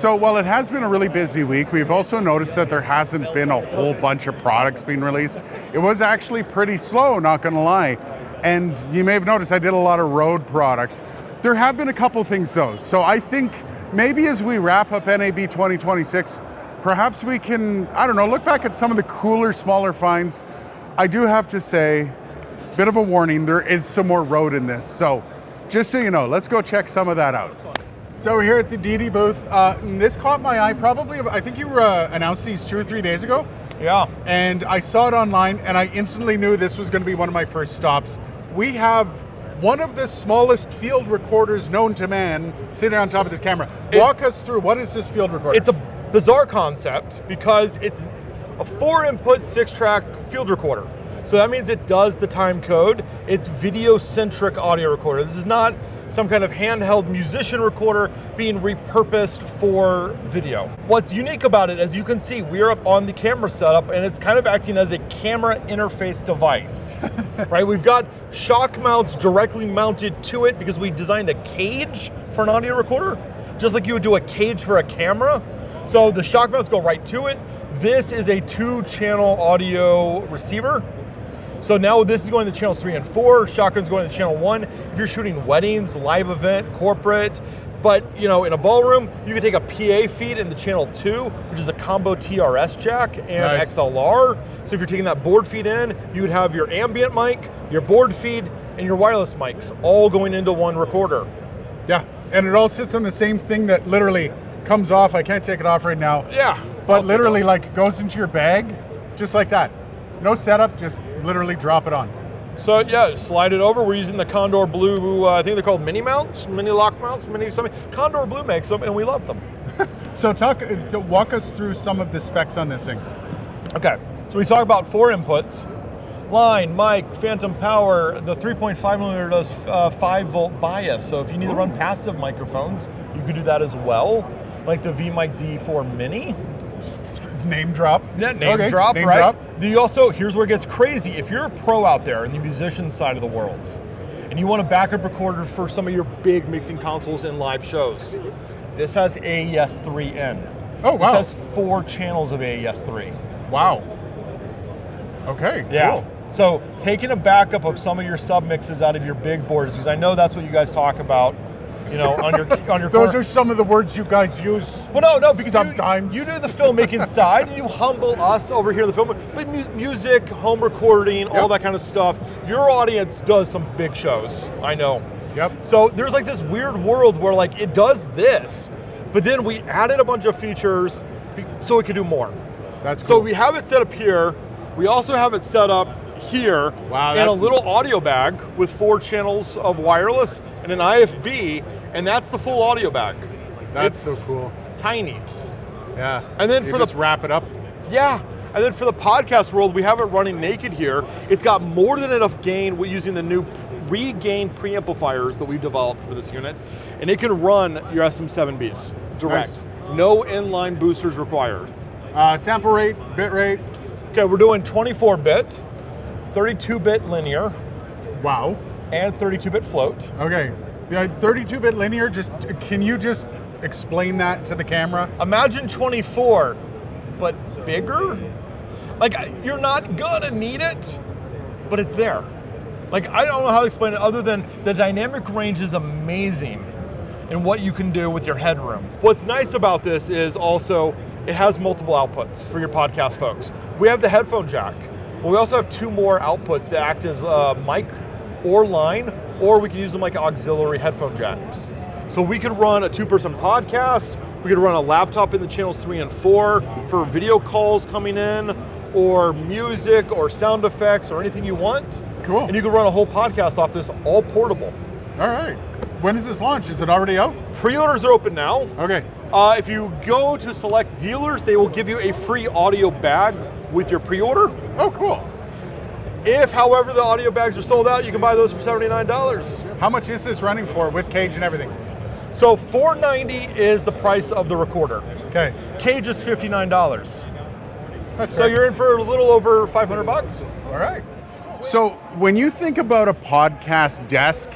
So while it has been a really busy week, we've also noticed that there hasn't been a whole bunch of products being released. It was actually pretty slow, not gonna lie. And you may have noticed I did a lot of Rode products. There have been a couple things though. So I think maybe as we wrap up NAB 2026, perhaps we can, I don't know, look back at some of the cooler, smaller finds. I do have to say, bit of a warning, there is some more Rode in this. So just so you know, let's go check some of that out. So we're here at the DD booth. And this caught my eye probably, I think you announced these 2 or 3 days ago. Yeah. And I saw it online and I instantly knew this was gonna be one of my first stops. We have one of the smallest field recorders known to man sitting on top of this camera. Walk us through, what is this field recorder? It's a bizarre concept because it's a 4-input 6-track field recorder. So that means it does the time code. It's video-centric audio recorder. This is not some kind of handheld musician recorder being repurposed for video. What's unique about it, as you can see, we're up on the camera setup and it's kind of acting as a camera interface device, right? We've got shock mounts directly mounted to it because we designed a cage for an audio recorder, just like you would do a cage for a camera. So the shock mounts go right to it. This is a 2-channel audio receiver. So now this is going to channels 3 and 4, shotgun's going to channel 1. If you're shooting weddings, live event, corporate, but you know, in a ballroom, you can take a PA feed into channel 2, which is a combo TRS jack and nice. XLR. So if you're taking that board feed in, you would have your ambient mic, your board feed, and your wireless mics all going into one recorder. Yeah, and it all sits on the same thing that literally comes off. I can't take it off right now. Yeah. But literally like goes into your bag, just like that. No setup, just literally drop it on. So yeah, slide it over. We're using the Condor Blue, I think they're called mini mounts, mini lock mounts, mini something. Condor Blue makes them and we love them. So walk us through some of the specs on this thing. Okay, so we talk about 4 inputs. Line, mic, phantom power. The 3.5 millimeter does 5-volt bias. So if you need to run passive microphones, you could do that as well. Like the VMic D4 Mini. Name drop. Yeah, name drop, right? Drop. You also, here's where it gets crazy. If you're a pro out there in the musician side of the world, and you want a backup recorder for some of your big mixing consoles in live shows, this has AES-3N. Oh, wow. This has 4 channels of AES-3. Wow. Okay, yeah. Cool. So taking a backup of some of your sub mixes out of your big boards, because I know that's what you guys talk about. You know, on your Those are some of the words you guys use. Well, no, because sometimes you do the filmmaking side, and you humble us over here in the film. But music, home recording, all that kind of stuff. Your audience does some big shows. I know. Yep. So there's like this weird world where like it does this, but then we added a bunch of features so it could do more. That's cool. So we have it set up here. We also have it set up here in a little audio bag with 4 channels of wireless and an IFB, and that's the full audio bag. That's so cool. Tiny. Yeah. And then for just wrap it up. Yeah. And then for the podcast world, we have it running naked here. It's got more than enough gain using the new Regain preamplifiers that we've developed for this unit, and it can run your SM7Bs direct. Nice. No inline boosters required. Sample rate, bit rate. Okay, we're doing 24-bit. 32-bit linear. Wow. And 32-bit float. Okay. Yeah, 32-bit linear, can you just explain that to the camera? Imagine 24, but bigger? Like, you're not gonna need it, but it's there. Like, I don't know how to explain it other than the dynamic range is amazing in what you can do with your headroom. What's nice about this is also, it has multiple outputs for your podcast folks. We have the headphone jack. But we also have 2 more outputs that act as mic or line, or we can use them like auxiliary headphone jacks. So we could run a 2-person podcast, we could run a laptop in the channels 3 and 4 for video calls coming in, or music, or sound effects, or anything you want. Cool. And you could run a whole podcast off this, all portable. All right. When does this launch? Is it already out? Pre-orders are open now. Okay. If you go to select dealers, they will give you a free audio bag with your pre-order. Oh, cool. If, however, the audio bags are sold out, you can buy those for $79. How much is this running for with cage and everything? So $490 is the price of the recorder. Okay. Cage is $59. That's fair. So you're in for a little over $500. All right. So when you think about a podcast desk,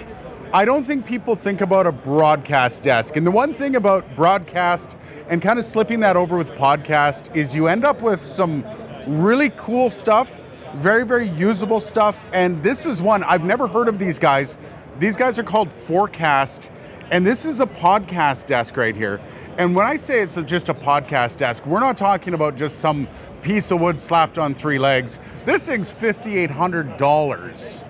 I don't think people think about a broadcast desk. And the one thing about broadcast and kind of slipping that over with podcast is you end up with some really cool stuff, very, very usable stuff. And this is one, I've never heard of these guys. These guys are called Forecast, and this is a podcast desk right here. And when I say it's just a podcast desk, we're not talking about just some piece of wood slapped on 3 legs. This thing's $5,800.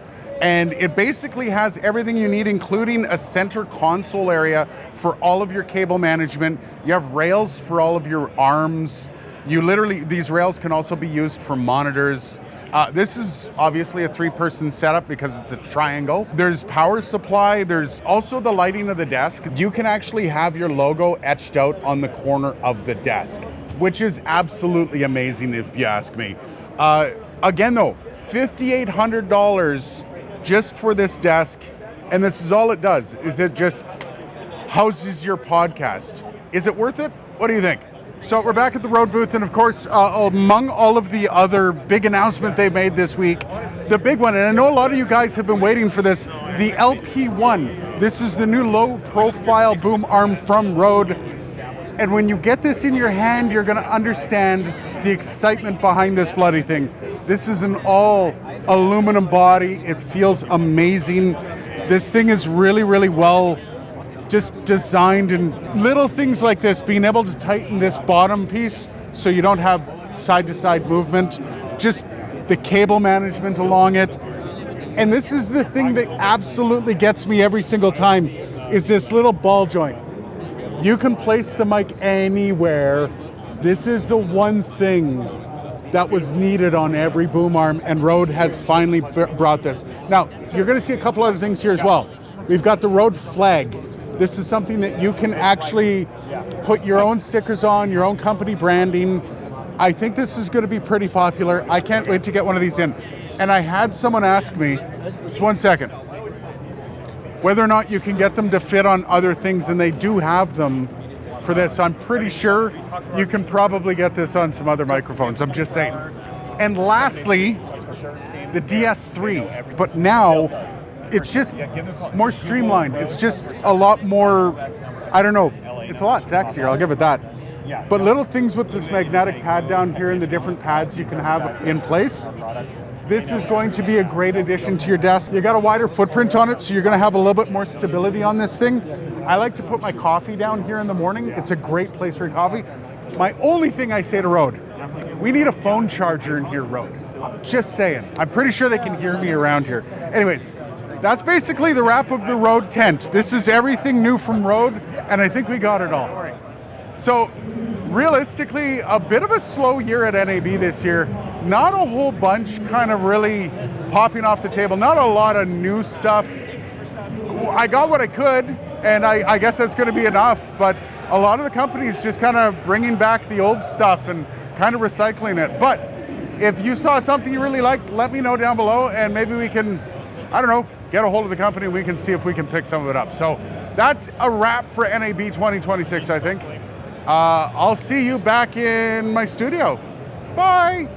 And it basically has everything you need, including a center console area for all of your cable management. You have rails for all of your arms. These rails can also be used for monitors. This is obviously a 3-person setup because it's a triangle. There's power supply. There's also the lighting of the desk. You can actually have your logo etched out on the corner of the desk, which is absolutely amazing if you ask me. Again though, $5,800 just for this desk, and this is all it does, is it just houses your podcast. Is it worth it? What do you think? So we're back at the Rode booth, and of course, among all of the other big announcement they made this week, the big one, and I know a lot of you guys have been waiting for this, the LP1. This is the new low-profile boom arm from Rode, and when you get this in your hand, you're gonna understand the excitement behind this bloody thing. This is an all aluminum body. It feels amazing. This thing is really, really well just designed, and little things like this, being able to tighten this bottom piece so you don't have side-to-side movement, just the cable management along it. And this is the thing that absolutely gets me every single time, is this little ball joint. You can place the mic anywhere. This is the one thing that was needed on every boom arm, and Rode has finally brought this. Now, you're going to see a couple other things here as well. We've got the Rode flag. This is something that you can actually put your own stickers on, your own company branding. I think this is going to be pretty popular. I can't wait to get one of these in. And I had someone ask me, just one second, whether or not you can get them to fit on other things, and they do have them for this. So I'm pretty sure you can probably get this on some other microphones. I'm just saying. And lastly, the DS3. But now it's just more streamlined. It's just a lot more, I don't know, it's a lot sexier, I'll give it that. But little things with this magnetic pad down here and the different pads you can have in place. This is going to be a great addition to your desk. You got a wider footprint on it, so you're gonna have a little bit more stability on this thing. I like to put my coffee down here in the morning. It's a great place for coffee. My only thing I say to Rode, we need a phone charger in here, Rode. Just saying. I'm pretty sure they can hear me around here. Anyways, that's basically the wrap of the Rode tent. This is everything new from Rode, and I think we got it all. So realistically, a bit of a slow year at NAB this year. Not a whole bunch kind of really popping off the table. Not a lot of new stuff. I got what I could, and I guess that's going to be enough, but a lot of the companies just kind of bringing back the old stuff and kind of recycling it. But if you saw something you really liked, let me know down below, and maybe we can, I don't know, get a hold of the company. We can see if we can pick some of it up. So that's a wrap for NAB 2026, I think. I'll see you back in my studio. Bye.